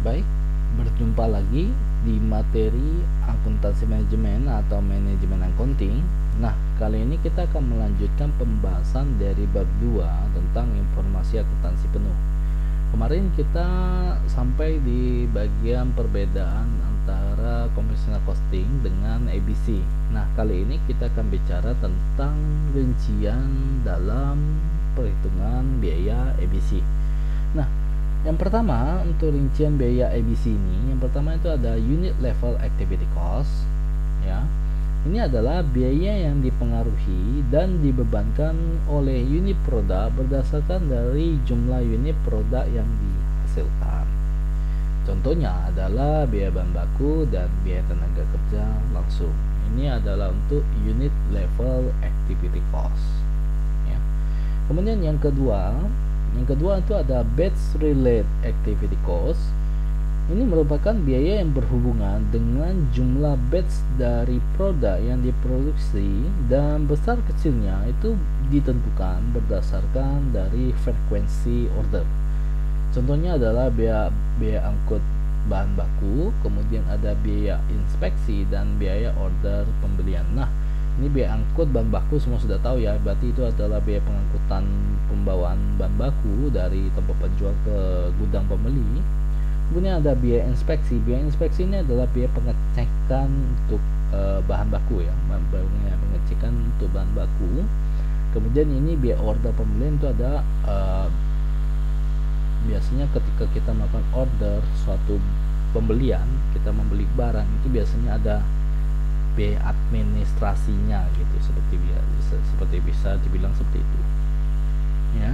Baik, berjumpa lagi di materi akuntansi manajemen atau manajemen accounting. Nah, kali ini kita akan melanjutkan pembahasan dari bab 2 tentang informasi akuntansi penuh. Kemarin kita sampai di bagian perbedaan antara conventional costing dengan ABC. Nah, kali ini kita akan bicara tentang rincian dalam perhitungan biaya ABC. Nah, yang pertama untuk rincian biaya ABC ini, yang pertama itu ada unit level activity cost, ya. Ini adalah biaya yang dipengaruhi dan dibebankan oleh unit produk berdasarkan dari jumlah unit produk yang dihasilkan. Contohnya adalah biaya bahan baku dan biaya tenaga kerja langsung. Ini adalah untuk unit level activity cost, ya. Kemudian yang kedua itu ada batch related activity cost. Ini merupakan biaya yang berhubungan dengan jumlah batch dari produk yang diproduksi dan besar kecilnya itu ditentukan berdasarkan dari frekuensi order. Contohnya adalah biaya angkut bahan baku, kemudian ada biaya inspeksi dan biaya order pembelian. Nah, ini biaya angkut bahan baku semua sudah tahu ya, berarti itu adalah biaya pengangkutan pembawaan bahan baku dari tempat penjual ke gudang pembeli. Kemudian ada biaya inspeksi. Biaya inspeksi ini adalah biaya pengecekan untuk bahan baku ya, pengecekan untuk bahan baku. Kemudian ini biaya order pembelian itu ada biasanya ketika kita melakukan order suatu pembelian, kita membeli barang itu biasanya ada biaya administrasinya gitu, seperti bisa dibilang seperti itu ya.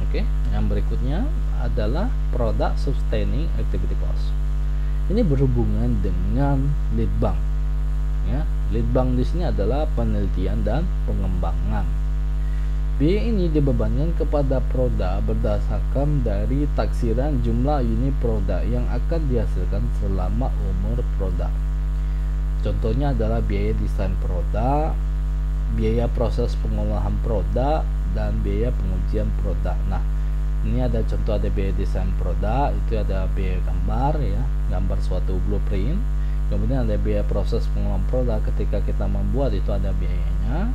Oke, yang berikutnya adalah product sustaining activity cost. Ini berhubungan dengan lead bank ya. Lead bank di sini adalah penelitian dan pengembangan. Biaya ini dibebankan kepada produk berdasarkan dari taksiran jumlah unit produk yang akan dihasilkan selama umur produk. Contohnya adalah biaya desain produk, biaya proses pengolahan produk, dan biaya pengujian produk. Nah, ini ada contoh, ada biaya desain produk, itu ada biaya gambar ya, gambar suatu blueprint. Kemudian ada biaya proses pengolahan produk ketika kita membuat, itu ada biayanya.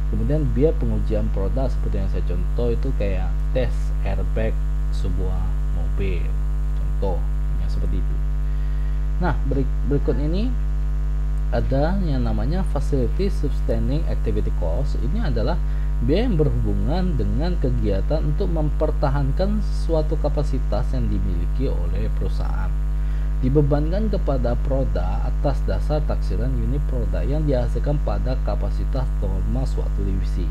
Kemudian biaya pengujian produk seperti yang saya contoh itu kayak tes airbag sebuah mobil, contohnya seperti itu. Nah, berikut ini ada yang namanya facility sustaining activity cost. Ini adalah biaya yang berhubungan dengan kegiatan untuk mempertahankan suatu kapasitas yang dimiliki oleh perusahaan, dibebankan kepada produk atas dasar taksiran unit produk yang dihasilkan pada kapasitas normal suatu divisi.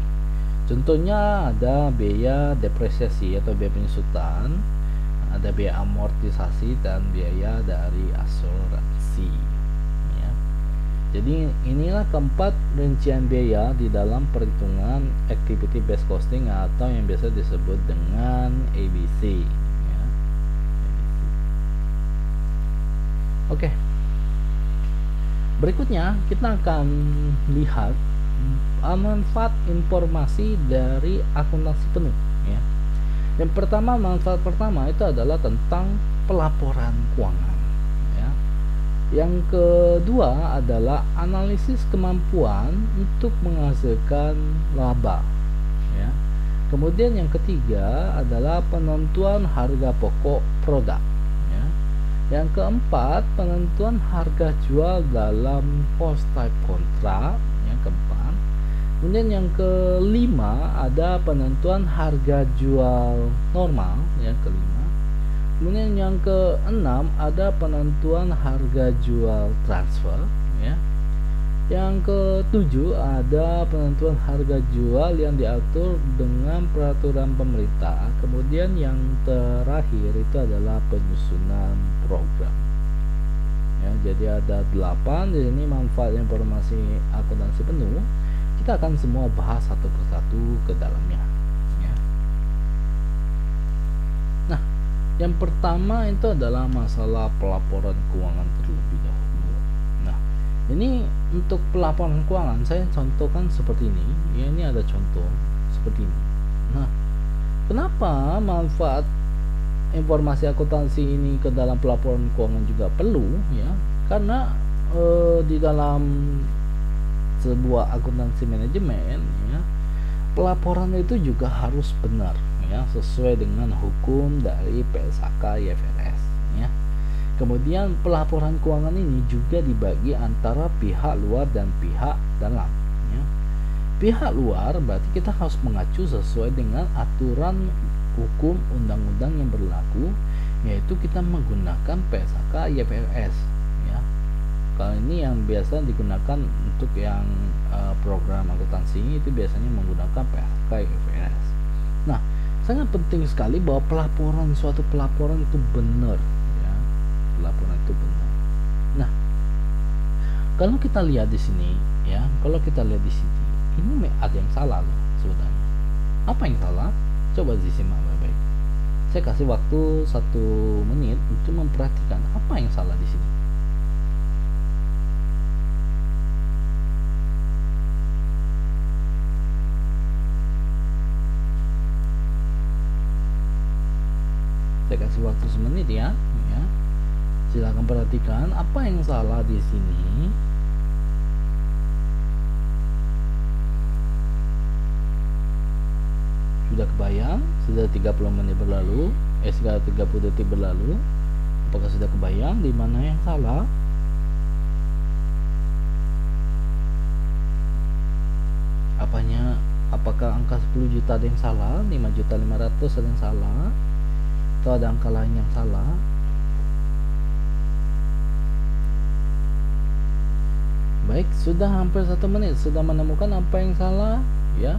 Contohnya ada biaya depresiasi atau biaya penyusutan, ada biaya amortisasi, dan biaya dari asuransi ya. Jadi inilah keempat rincian biaya di dalam perhitungan activity based costing atau yang biasa disebut dengan ABC. Oke, berikutnya kita akan lihat manfaat informasi dari akuntansi penuh ya. Yang pertama, manfaat pertama itu adalah tentang pelaporan keuangan ya. Yang kedua adalah analisis kemampuan untuk menghasilkan laba ya. Kemudian yang ketiga adalah penentuan harga pokok produk. Yang keempat, penentuan harga jual dalam cost type kontrak. Yang keempat. Kemudian yang kelima ada penentuan harga jual normal. Yang kelima. Kemudian yang keenam ada penentuan harga jual transfer. Ya. Yang ketujuh ada penentuan harga jual yang diatur dengan peraturan pemerintah. Kemudian yang terakhir itu adalah penyusunan program ya. Jadi ada 8 di sini manfaat informasi akuntansi penuh. Kita akan semua bahas satu persatu ke dalamnya ya. Nah, yang pertama itu adalah masalah pelaporan keuangan terlebih dahulu. Nah, ini untuk pelaporan keuangan saya contohkan seperti ini ya. Ini ada contoh seperti ini. Nah, kenapa manfaat informasi akuntansi ini ke dalam pelaporan keuangan juga perlu ya, karena di dalam sebuah akuntansi manajemen ya, pelaporan itu juga harus benar ya, sesuai dengan hukum dari PSAK IFRS ya. Kemudian pelaporan keuangan ini juga dibagi antara pihak luar dan pihak dalam ya. Pihak luar berarti kita harus mengacu sesuai dengan aturan hukum undang-undang yang berlaku, yaitu kita menggunakan PSAK IFRS ya. Kalau ini yang biasa digunakan untuk yang program akuntansi itu biasanya menggunakan PSAK IFRS. Nah, sangat penting sekali bahwa suatu pelaporan itu benar ya. Pelaporan itu benar. Nah, kalau kita lihat di sini ya, ini ada yang salah loh sebenarnya. Apa yang salah? Coba disimak baik-baik. Saya kasih waktu 1 menit untuk memperhatikan apa yang salah di sini. Saya kasih waktu 1 menit ya. Silakan perhatikan apa yang salah di sini. Sudah kebayang? Sudah 30 menit berlalu, sudah 30 detik berlalu. Apakah sudah kebayang di mana yang salah? Apakah angka 10 juta ada yang salah, 5.500.000 ada yang salah, atau ada angka lain yang salah? Baik, sudah hampir 1 menit, sudah menemukan apa yang salah ya.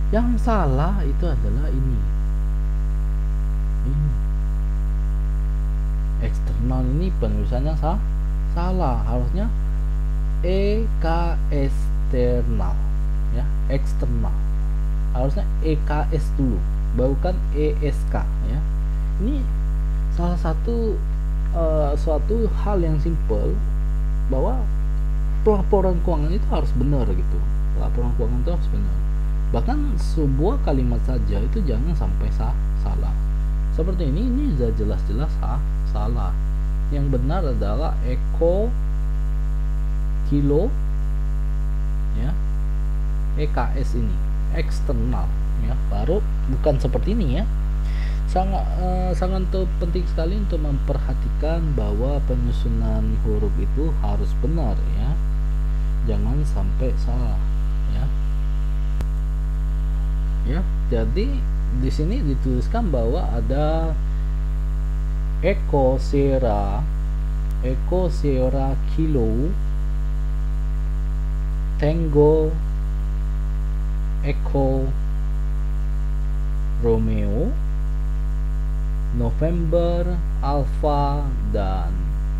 Yang salah itu adalah ini. Eksternal ini penulisannya salah, harusnya eksternal ya, eksternal. Harusnya EKS dulu, bukan ESK ya. Ini salah satu suatu hal yang simple, bahwa pelaporan keuangan itu harus benar gitu. Pelaporan keuangan itu harus benar. Bahkan sebuah kalimat saja itu jangan sampai salah. Seperti ini sudah jelas-jelas salah. Yang benar adalah kilo ya, EKS ini eksternal ya, baru bukan seperti ini ya. Sangat penting sekali untuk memperhatikan bahwa penyusunan huruf itu harus benar ya, jangan sampai salah ya. Jadi di sini dituliskan bahwa ada Eko Sierra Kilo Tango Echo Romeo November Alpha dan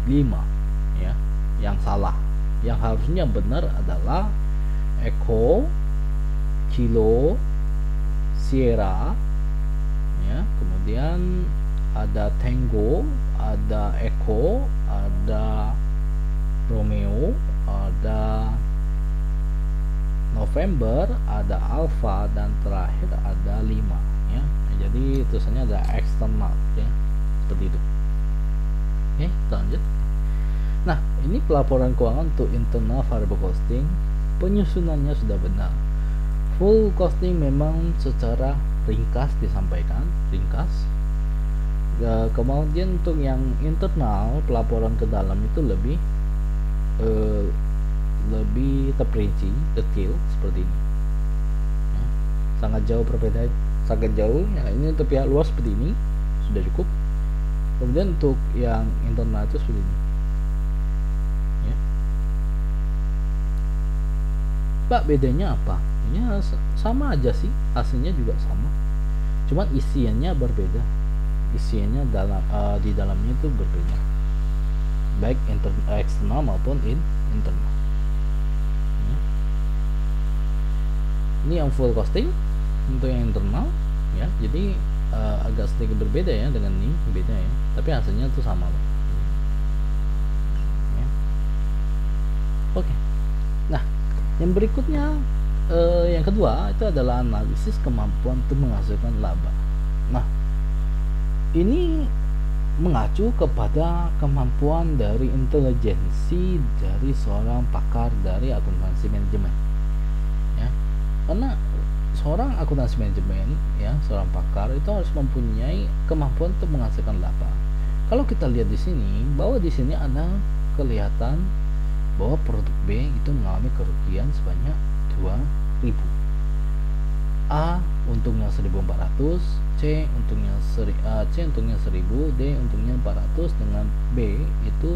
5 ya. Yang salah, yang harusnya benar adalah Echo Kilo Sierra ya, kemudian ada Tango, ada Echo, ada Romeo, ada November, ada Alpha, dan terakhir ada 5 ya. Jadi tulisannya ada eksternal ya, seperti itu. Oke, kita lanjut. Nah, ini pelaporan keuangan untuk internal variable costing, penyusunannya sudah benar. Full costing memang secara ringkas disampaikan, ringkas. Kemudian untuk yang internal, pelaporan ke dalam itu lebih terperinci, detail seperti ini ya. Sangat jauh perbedaan, sangat jauh ya. Ini untuk pihak luar seperti ini sudah cukup. Kemudian untuk yang internal itu seperti ini ya. Pak, bedanya apa? Ya sama aja sih, hasilnya juga sama, cuman isiannya berbeda. Isiannya di dalamnya itu berbeda, baik eksternal maupun internal ya. Ini yang full costing untuk yang internal ya, jadi agak sedikit berbeda ya dengan ini, beda ya, tapi hasilnya itu sama loh ya. Oke, nah yang berikutnya yang kedua itu adalah analisis kemampuan untuk menghasilkan laba. Nah, Ini mengacu kepada kemampuan dari intelijensi dari seorang pakar dari akuntansi manajemen, ya. Karena seorang akuntansi manajemen, ya, seorang pakar itu harus mempunyai kemampuan untuk menghasilkan laba. Kalau kita lihat di sini, bahwa di sini ada kelihatan bahwa produk B itu mengalami kerugian sebanyak 2.000. A untungnya 1.400, C untungnya 1.000, D untungnya 400, dengan B itu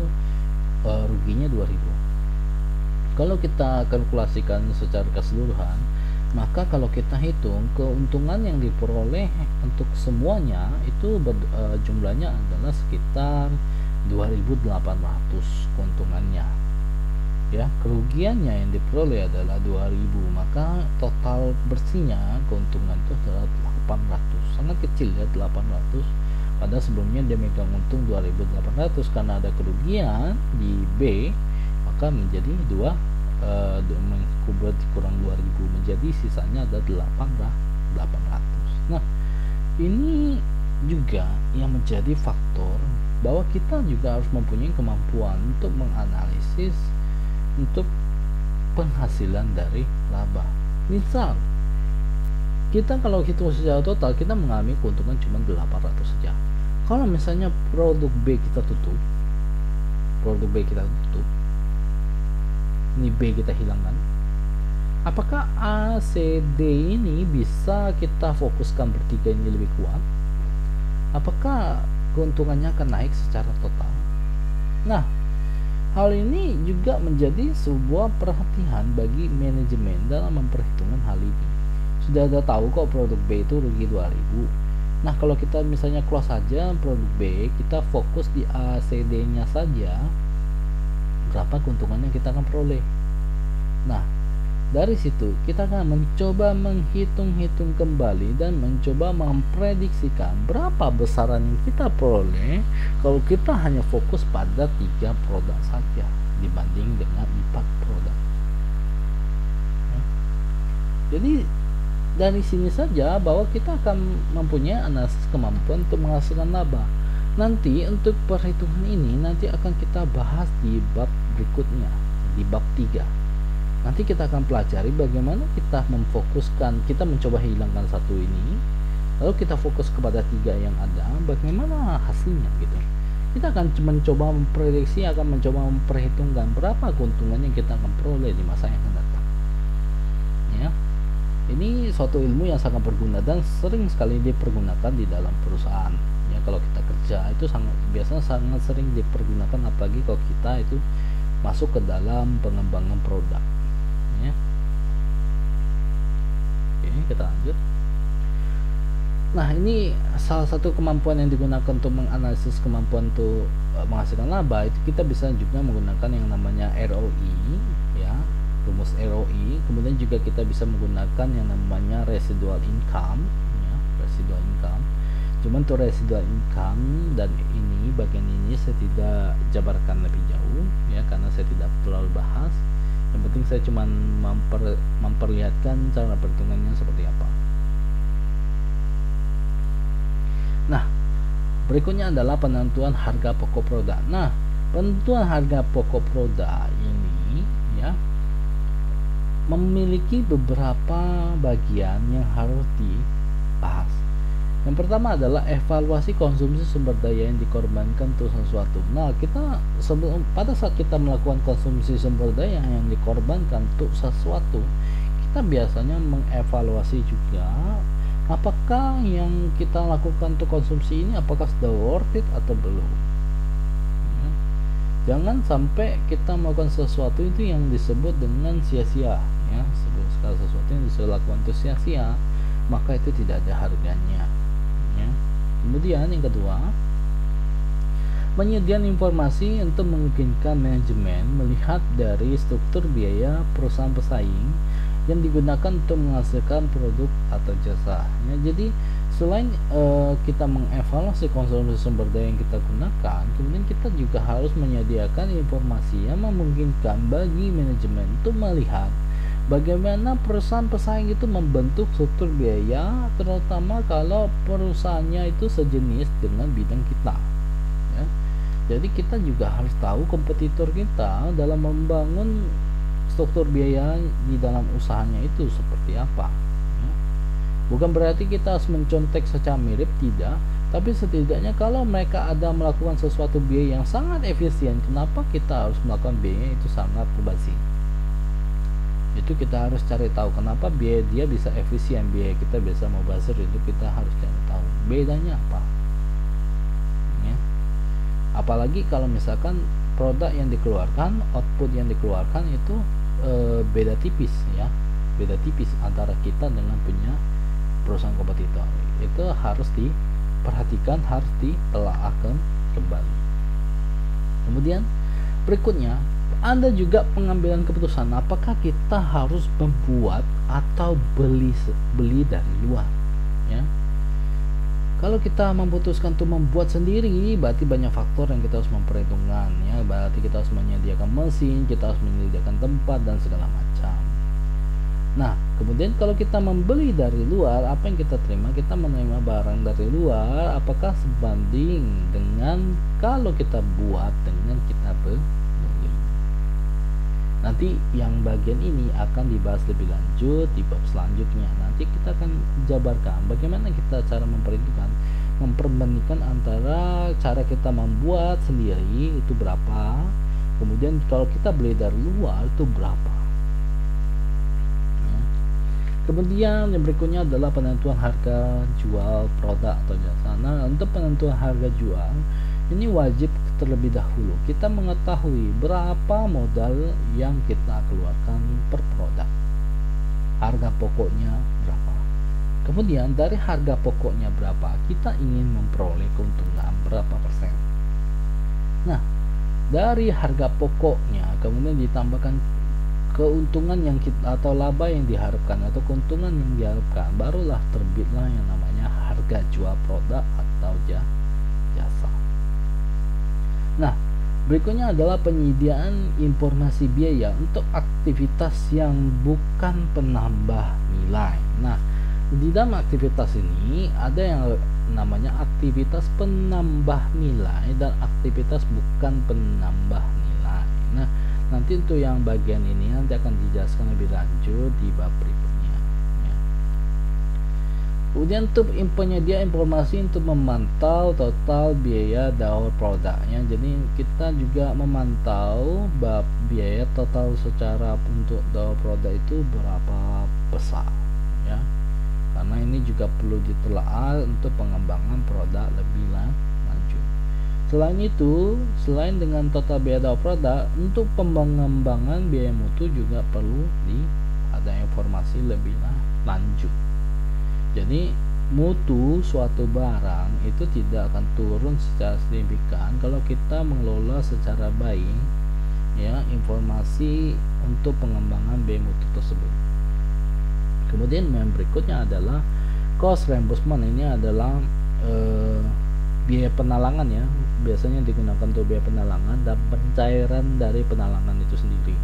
ruginya 2.000. Kalau kita kalkulasikan secara keseluruhan, maka kalau kita hitung keuntungan yang diperoleh untuk semuanya itu jumlahnya adalah sekitar 2.800 keuntungannya, ya. Kerugiannya yang diperoleh adalah 2.000, maka total bersihnya keuntungan itu adalah 800. Sangat kecil, ya, 800. Pada sebelumnya dia megang untung 2.800, karena ada kerugian di B maka menjadi kurang 2.000, menjadi sisanya ada 800. Nah, ini juga yang menjadi faktor bahwa kita juga harus mempunyai kemampuan untuk menganalisis untuk penghasilan dari laba. Misal kita kalau hitung secara total kita mengalami keuntungan cuma 800 saja. Kalau misalnya produk B kita tutup, ini B kita hilangkan, apakah A, C, D ini bisa kita fokuskan bertiga ini lebih kuat? Apakah keuntungannya akan naik secara total? Nah, hal ini juga menjadi sebuah perhatian bagi manajemen dalam memperhitungkan hal ini. Sudah ada tahu kok produk B itu rugi 2.000. Nah, kalau kita misalnya close saja produk B, kita fokus di A, C, D nya saja, berapa keuntungannya kita akan peroleh. Nah, dari situ kita akan mencoba menghitung-hitung kembali dan mencoba memprediksikan berapa besaran yang kita peroleh kalau kita hanya fokus pada 3 produk saja dibanding dengan 4 produk. Jadi dari sini saja bahwa kita akan mempunyai analisis kemampuan untuk menghasilkan laba. Nanti untuk perhitungan ini nanti akan kita bahas di bab berikutnya, di bab 3. Nanti kita akan pelajari bagaimana kita memfokuskan, kita mencoba hilangkan satu ini, lalu kita fokus kepada 3 yang ada, bagaimana hasilnya gitu. Kita akan mencoba memprediksi, akan mencoba memperhitungkan berapa keuntungan yang kita akan peroleh di masa yang akan datang, ya. Ini suatu ilmu yang sangat berguna dan sering sekali dipergunakan di dalam perusahaan, ya. Kalau kita kerja itu biasanya sangat sering dipergunakan, apalagi kalau kita itu masuk ke dalam pengembangan produk, ya. Oke, kita lanjut. Nah, ini salah satu kemampuan yang digunakan untuk menganalisis kemampuan untuk menghasilkan laba. Itu kita bisa juga menggunakan yang namanya ROI, ya, rumus ROI. Kemudian juga kita bisa menggunakan yang namanya residual income, ya, residual income. Cuman untuk residual income dan ini bagian ini saya tidak jabarkan lebih jauh, ya, karena saya tidak terlalu bahas. Yang penting saya cuma memperlihatkan cara perhitungannya seperti apa. Nah, berikutnya adalah penentuan harga pokok produk. Nah, penentuan harga pokok produk ini, ya, memiliki beberapa bagian yang harus dibahas. Yang pertama adalah evaluasi konsumsi sumber daya yang dikorbankan untuk sesuatu. Nah, pada saat kita melakukan konsumsi sumber daya yang dikorbankan untuk sesuatu, kita biasanya mengevaluasi juga apakah yang kita lakukan untuk konsumsi ini apakah sudah worth it atau belum, ya. Jangan sampai kita melakukan sesuatu itu yang disebut dengan sia-sia, ya. Segala sesuatu yang dilakukan itu sia-sia, maka itu tidak ada harganya, ya. Kemudian yang kedua, penyediaan informasi untuk memungkinkan manajemen melihat dari struktur biaya perusahaan pesaing yang digunakan untuk menghasilkan produk atau jasa, ya. Jadi selain kita mengevaluasi konsumsi sumber daya yang kita gunakan, kemudian kita juga harus menyediakan informasi yang memungkinkan bagi manajemen untuk melihat bagaimana perusahaan pesaing itu membentuk struktur biaya, terutama kalau perusahaannya itu sejenis dengan bidang kita, ya. Jadi kita juga harus tahu kompetitor kita dalam membangun struktur biaya di dalam usahanya itu seperti apa, ya. Bukan berarti kita harus mencontek secara mirip, tidak, tapi setidaknya kalau mereka ada melakukan sesuatu biaya yang sangat efisien, kenapa kita harus melakukan biaya itu sangat berbasi? Itu kita harus cari tahu kenapa biaya dia bisa efisien, biaya kita bisa mubazir. Itu kita harus cari tahu bedanya apa, ya. Apalagi kalau misalkan produk yang dikeluarkan, output yang dikeluarkan itu beda tipis, ya, beda tipis antara kita dengan punya perusahaan kompetitor. Itu harus diperhatikan, harus ditelaahkan kembali. Kemudian berikutnya, Anda juga pengambilan keputusan apakah kita harus membuat atau beli dari luar, ya. Kalau kita memutuskan untuk membuat sendiri, berarti banyak faktor yang kita harus memperhitungkan, ya. Berarti kita harus menyediakan mesin, kita harus menyediakan tempat dan segala macam. Nah, kemudian kalau kita membeli dari luar, apa yang kita terima? Kita menerima barang dari luar, apakah sebanding dengan kalau kita buat dengan kita beli? Nanti yang bagian ini akan dibahas lebih lanjut di bab selanjutnya. Nanti kita akan jabarkan bagaimana kita cara memperbandingkan antara cara kita membuat sendiri itu berapa, kemudian kalau kita beli dari luar itu berapa, ya. Kemudian yang berikutnya adalah penentuan harga jual produk atau jasa. Nah, untuk penentuan harga jual ini wajib terlebih dahulu kita mengetahui berapa modal yang kita keluarkan per produk, harga pokoknya berapa. Kemudian dari harga pokoknya berapa, kita ingin memperoleh keuntungan berapa persen. Nah, dari harga pokoknya kemudian ditambahkan keuntungan yang kita, atau laba yang diharapkan atau keuntungan yang diharapkan, barulah terbitlah yang namanya harga jual produk atau jasa. Nah, berikutnya adalah penyediaan informasi biaya untuk aktivitas yang bukan penambah nilai. Nah, di dalam aktivitas ini ada yang namanya aktivitas penambah nilai dan aktivitas bukan penambah nilai. Nah, nanti untuk yang bagian ini nanti akan dijelaskan lebih lanjut di bab berikutnya. Kemudian untuk penyedia informasi untuk memantau total biaya daur produknya. Jadi kita juga memantau bab biaya total secara untuk daur produk itu berapa besar, ya. Karena ini juga perlu ditelaah untuk pengembangan produk lebih lanjut. Selain itu, selain dengan total biaya daur produk, untuk pengembangan biaya mutu juga perlu ada informasi lebih lanjut. Jadi mutu suatu barang itu tidak akan turun secara signifikan kalau kita mengelola secara baik, ya, informasi untuk pengembangan biaya mutu tersebut. Kemudian yang berikutnya adalah cost reimbursement. Ini adalah biaya penalangan, ya, biasanya digunakan untuk biaya penalangan dan pencairan dari penalangan itu sendiri.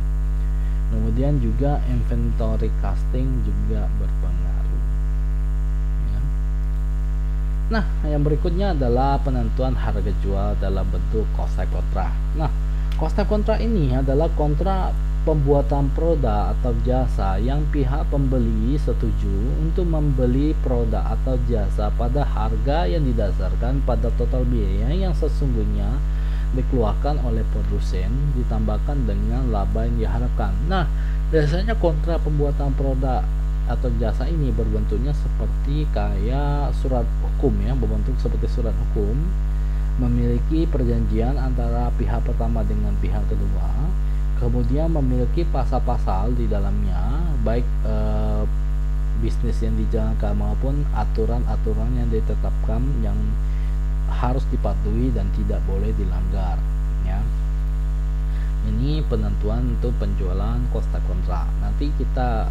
Kemudian juga inventory costing juga berpengaruh. Nah, yang berikutnya adalah penentuan harga jual dalam bentuk cost type kontrak. Nah, cost type kontrak ini adalah kontrak pembuatan produk atau jasa yang pihak pembeli setuju untuk membeli produk atau jasa pada harga yang didasarkan pada total biaya yang sesungguhnya dikeluarkan oleh produsen ditambahkan dengan laba yang diharapkan. Nah, biasanya kontrak pembuatan produk atau jasa ini berbentuknya seperti kayak surat hukum, ya, berbentuk seperti surat hukum, memiliki perjanjian antara pihak pertama dengan pihak kedua, kemudian memiliki pasal-pasal di dalamnya, baik bisnis yang dijalankan maupun aturan-aturan yang ditetapkan yang harus dipatuhi dan tidak boleh dilanggar, ya. Ini penentuan untuk penjualan cost type kontrak. Nanti kita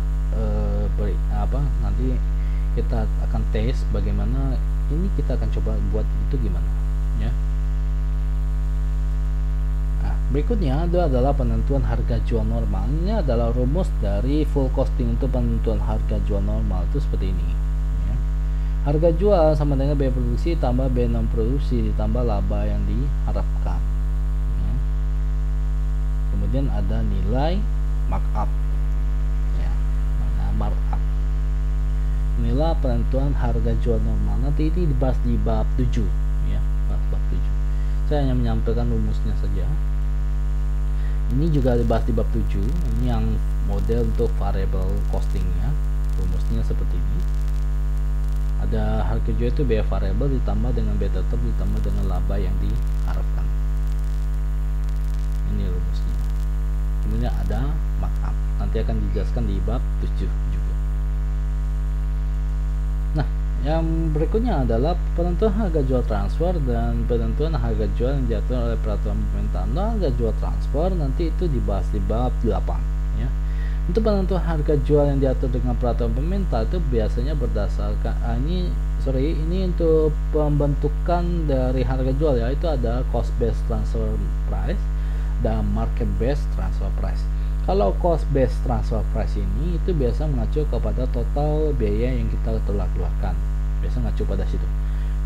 nanti kita akan tes bagaimana ini, kita akan coba buat itu gimana, ya. Nah, Berikutnya itu adalah penentuan harga jual normal. Ini adalah rumus dari full costing untuk penentuan harga jual normal itu seperti ini ya. Harga jual sama dengan biaya produksi tambah biaya non produksi ditambah laba yang diharapkan ya. Kemudian ada nilai markup ya. Mana markup? Inilah penentuan harga jual normal. Nanti ini dibahas di bab 7 ya, bab 7. Saya hanya menyampaikan rumusnya saja. Ini juga dibahas di bab 7. Ini yang model untuk variable costingnya. Rumusnya seperti ini. Ada harga jual itu biaya variable ditambah dengan biaya tetap ditambah dengan laba yang diharapkan. Ini rumusnya. Kemudian ada markup. Nanti akan dijelaskan di bab 7 juga. Nah, yang berikutnya adalah penentuan harga jual transfer dan penentuan harga jual yang diatur oleh peraturan pemerintah. Nah, harga jual transfer nanti itu dibahas di bab 8 ya. Untuk penentuan harga jual yang diatur dengan peraturan pemerintah itu biasanya berdasarkan ini untuk pembentukan dari harga jual ya, itu ada cost based transfer price dan market based transfer price. Kalau cost based transfer price ini itu biasa mengacu kepada total biaya yang kita telah keluarkan, biasa mengacu pada situ.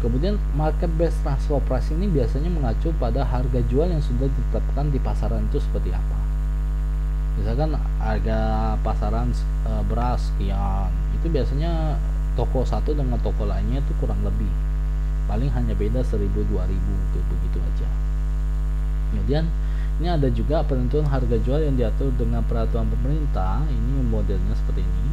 Kemudian market based transfer price ini biasanya mengacu pada harga jual yang sudah ditetapkan di pasaran itu seperti apa. Misalkan harga pasaran beras sekian, itu biasanya toko satu dengan toko lainnya itu kurang lebih paling hanya beda 1000-2000 begitu aja. Kemudian ini ada juga penentuan harga jual yang diatur dengan peraturan pemerintah. Ini modelnya seperti ini.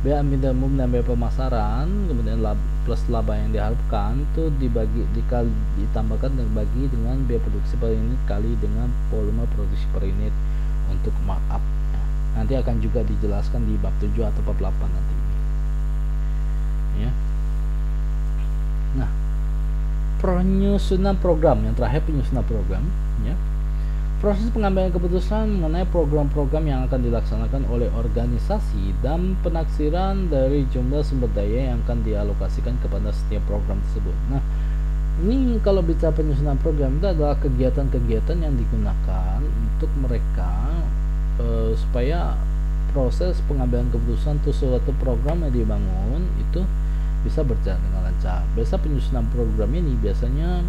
Biaya minimum dan biaya pemasaran, kemudian plus laba yang diharapkan itu ditambahkan dan bagi dengan biaya produksi per unit kali dengan volume produksi per unit untuk markup. Nanti akan juga dijelaskan di bab 7 atau bab 8 nanti. Ya. Nah, penyusunan program yang terakhir, penyusunan program ya. Proses pengambilan keputusan mengenai program-program yang akan dilaksanakan oleh organisasi dan penaksiran dari jumlah sumber daya yang akan dialokasikan kepada setiap program tersebut. Nah, ini kalau bicara penyusunan program itu adalah kegiatan-kegiatan yang digunakan untuk mereka supaya proses pengambilan keputusan untuk suatu program yang dibangun itu bisa berjalan dengan lancar. Biasa penyusunan program ini biasanya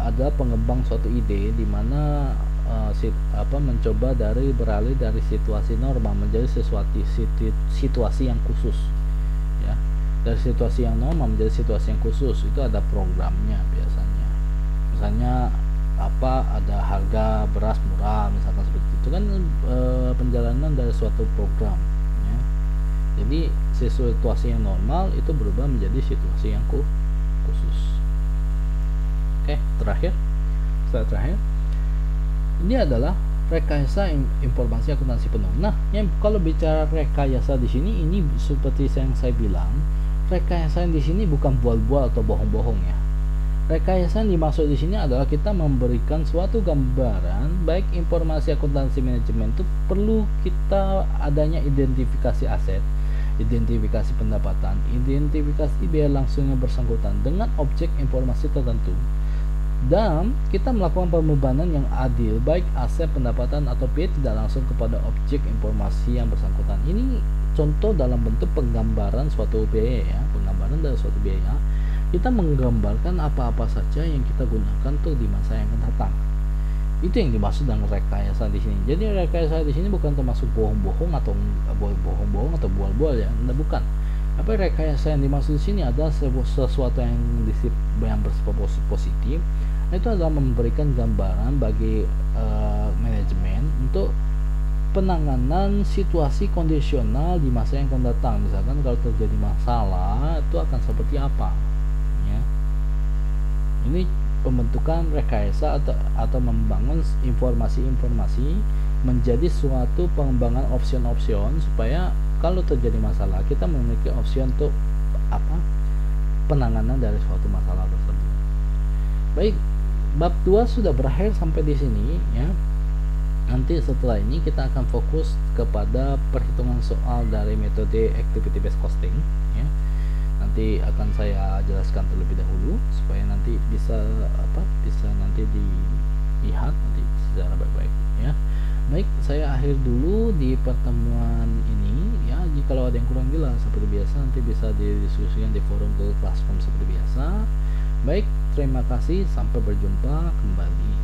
ada pengembang suatu ide di mana mencoba beralih dari situasi normal menjadi situasi yang khusus ya. Dari situasi yang normal menjadi situasi yang khusus itu ada programnya biasanya. Misalnya ada harga beras murah misalkan seperti itu kan, penjalanan dari suatu program ya. Jadi situasi yang normal itu berubah menjadi situasi yang khusus. Oke, slide terakhir ini adalah rekayasa informasi akuntansi penuh. Nah, kalau bicara rekayasa di sini, ini seperti yang saya bilang, rekayasa di sini bukan bual-bual atau bohong-bohong ya. Rekayasa yang dimaksud di sini adalah kita memberikan suatu gambaran, baik informasi akuntansi manajemen itu perlu kita adanya identifikasi aset, identifikasi pendapatan, identifikasi biaya langsung yang bersangkutan dengan objek informasi tertentu, dan kita melakukan pembebanan yang adil baik aset, pendapatan atau biaya tidak langsung kepada objek informasi yang bersangkutan. Ini contoh dalam bentuk penggambaran suatu biaya ya, penggambaran dari suatu biaya. Kita menggambarkan apa-apa saja yang kita gunakan tuh di masa yang akan datang. Itu yang dimaksud dengan rekayasa di sini. Jadi rekayasa di sini bukan termasuk bohong-bohong atau bual-bual ya, bukan. Apa rekayasa yang dimaksud di sini adalah sesuatu yang bersifat positif. Itu adalah memberikan gambaran bagi manajemen untuk penanganan situasi kondisional di masa yang akan datang. Misalkan kalau terjadi masalah itu akan seperti apa ya. Ini pembentukan rekayasa atau membangun informasi-informasi menjadi suatu pengembangan opsion-opsion supaya kalau terjadi masalah kita memiliki opsi untuk penanganan dari suatu masalah tersebut. Baik, bab 2 sudah berakhir sampai di sini ya. Nanti setelah ini kita akan fokus kepada perhitungan soal dari metode activity based costing ya. Nanti akan saya jelaskan terlebih dahulu supaya nanti bisa nanti lihat nanti secara baik-baik ya. Baik, saya akhir dulu di pertemuan ini ya. Jikalau ada yang kurang jelas seperti biasa nanti bisa didiskusikan di forum Google Classroom seperti biasa. Baik, terima kasih, sampai berjumpa kembali.